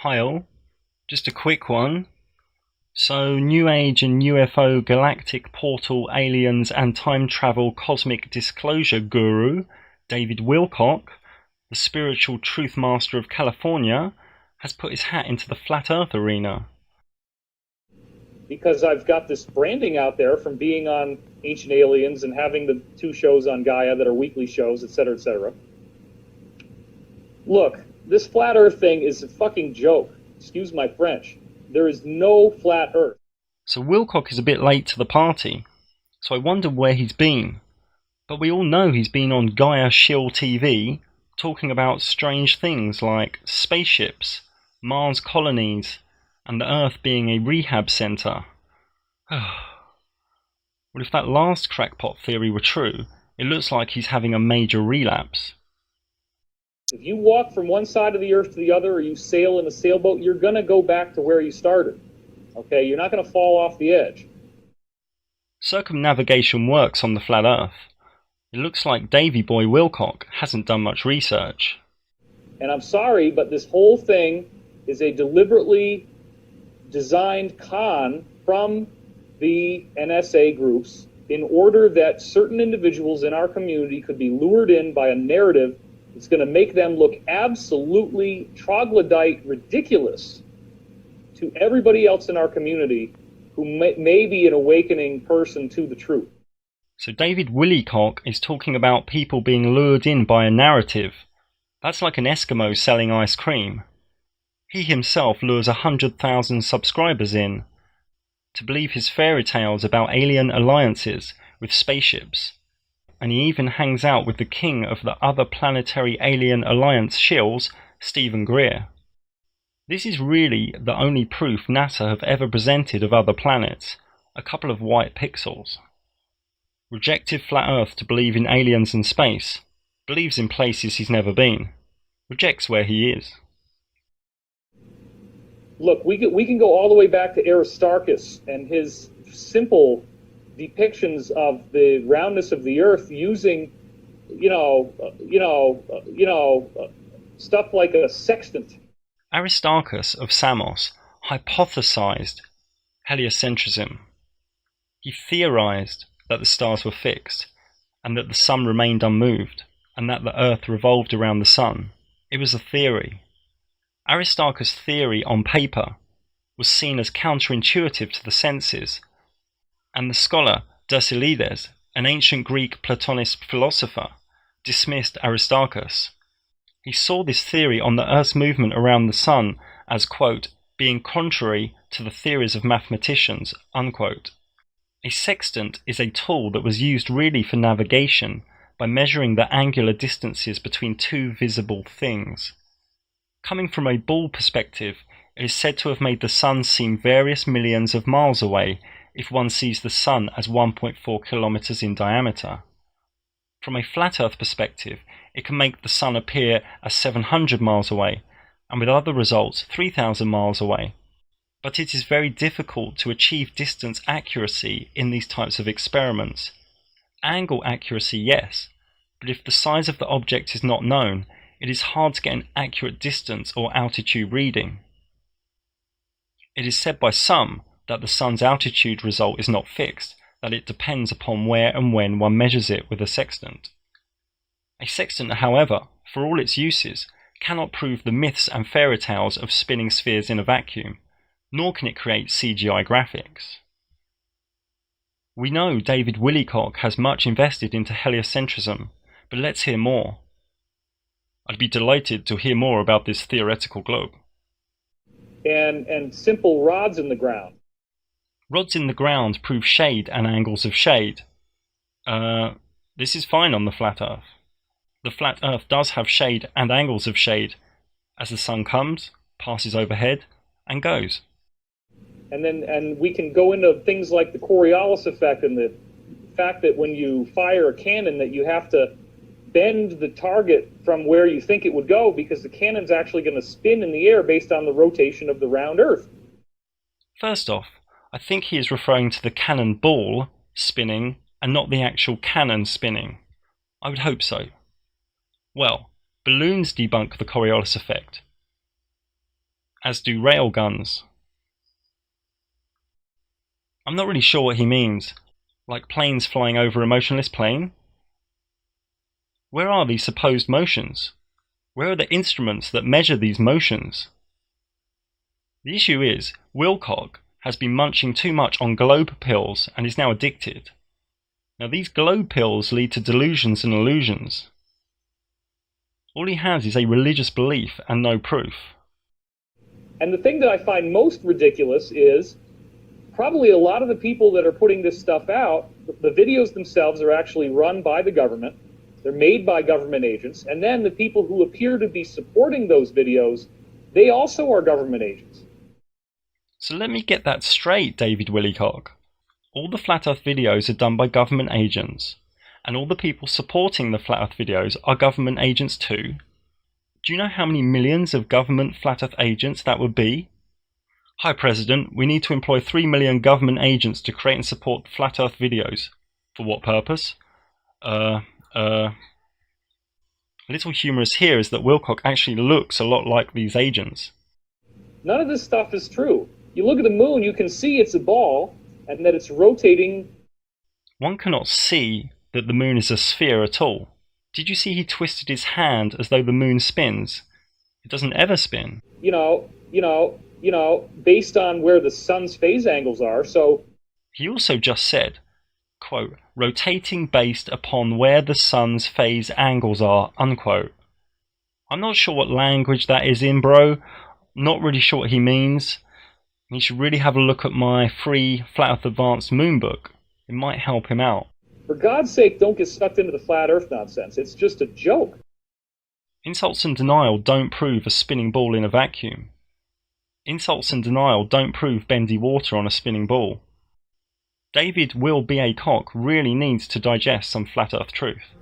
Hi all, just a quick one. So, New Age and UFO galactic portal aliens and time travel cosmic disclosure guru, David Wilcock, the spiritual truth master of California, has put his hat into the flat earth arena. Because I've got this branding out there from being on Ancient Aliens and having the 2 shows on Gaia that are weekly shows, etc., etc. Look, this flat earth thing is a fucking joke. Excuse my French. There is no flat earth. So Wilcock is a bit late to the party, so I wonder where he's been. But we all know he's been on Gaia Shill TV, talking about strange things like spaceships, Mars colonies, and the Earth being a rehab centre. Well, if that last crackpot theory were true, it looks like he's having a major relapse. If you walk from one side of the earth to the other, or you sail in a sailboat, you're going to go back to where you started. Okay? You're not going to fall off the edge. Circumnavigation works on the flat Earth. It looks like Davy Boy Wilcock hasn't done much research. And I'm sorry, but this whole thing is a deliberately designed con from the NSA groups in order that certain individuals in our community could be lured in by a narrative that's going to make them look absolutely troglodyte ridiculous to everybody else in our community who may be an awakening person to the truth. So David Wilcock is talking about people being lured in by a narrative. That's like an Eskimo selling ice cream. He himself lures 100,000 subscribers in to believe his fairy tales about alien alliances with spaceships. And he even hangs out with the king of the other planetary alien alliance shills, Stephen Greer. This is really the only proof NASA have ever presented of other planets, a couple of white pixels. Rejected flat Earth to believe in aliens and space, believes in places he's never been, rejects where he is. Look, we can go all the way back to Aristarchus and his simple depictions of the roundness of the Earth using, stuff like a sextant. Aristarchus of Samos hypothesized heliocentrism. He theorized that the stars were fixed, and that the sun remained unmoved, and that the Earth revolved around the sun. It was a theory. Aristarchus' theory on paper was seen as counterintuitive to the senses, and the scholar Dercyllides, an ancient Greek Platonist philosopher, dismissed Aristarchus. He saw this theory on the Earth's movement around the sun as, quote, being contrary to the theories of mathematicians, unquote. A sextant is a tool that was used really for navigation by measuring the angular distances between 2 visible things. Coming from a ball perspective, it is said to have made the sun seem various millions of miles away if one sees the sun as 1.4 kilometers in diameter. From a flat Earth perspective, it can make the sun appear as 700 miles away, and with other results 3,000 miles away. But it is very difficult to achieve distance accuracy in these types of experiments. Angle accuracy, yes, but if the size of the object is not known, it is hard to get an accurate distance or altitude reading. It is said by some that the sun's altitude result is not fixed, that it depends upon where and when one measures it with a sextant. A sextant, however, for all its uses, cannot prove the myths and fairy tales of spinning spheres in a vacuum, nor can it create CGI graphics. We know David Wilcock has much invested into heliocentrism, but let's hear more. I'd be delighted to hear more about this theoretical globe. And simple rods in the ground. Rods in the ground prove shade and angles of shade. This is fine on the flat Earth. The flat Earth does have shade and angles of shade as the sun comes, passes overhead, and goes. And we can go into things like the Coriolis Effect and the fact that when you fire a cannon that you have to bend the target from where you think it would go because the cannon's actually going to spin in the air based on the rotation of the round Earth. First off, I think he is referring to the cannon ball spinning and not the actual cannon spinning. I would hope so. Well, balloons debunk the Coriolis effect. as do railguns. I'm not really sure what he means. Like planes flying over a motionless plane? Where are these supposed motions? Where are the instruments that measure these motions? The issue is, Wilcock has been munching too much on globe pills and is now addicted. Now these globe pills lead to delusions and illusions. All he has is a religious belief and no proof. And the thing that I find most ridiculous is probably a lot of the people that are putting this stuff out, the videos themselves are actually run by the government. They're made by government agents. And then the people who appear to be supporting those videos, they also are government agents. So let me get that straight, David Wilcock. All the Flat Earth videos are done by government agents, and all the people supporting the Flat Earth videos are government agents too. Do you know how many millions of government Flat Earth agents that would be? Hi President, we need to employ 3 million government agents to create and support Flat Earth videos. For what purpose? A little humorous here is that Wilcock actually looks a lot like these agents. None of this stuff is true. You look at the moon, you can see it's a ball, and that it's rotating. One cannot see that the moon is a sphere at all. Did you see he twisted his hand as though the moon spins? It doesn't ever spin. Based on where the sun's phase angles are, so... He also just said, quote, rotating based upon where the sun's phase angles are, unquote. I'm not sure what language that is in, bro. Not really sure what he means. You should really have a look at my free Flat Earth Advanced Moon book. It might help him out. For God's sake, don't get sucked into the flat earth nonsense. It's just a joke. Insults and denial don't prove a spinning ball in a vacuum. Insults and denial don't prove bendy water on a spinning ball. David Will B.A. Cock really needs to digest some Flat Earth truth.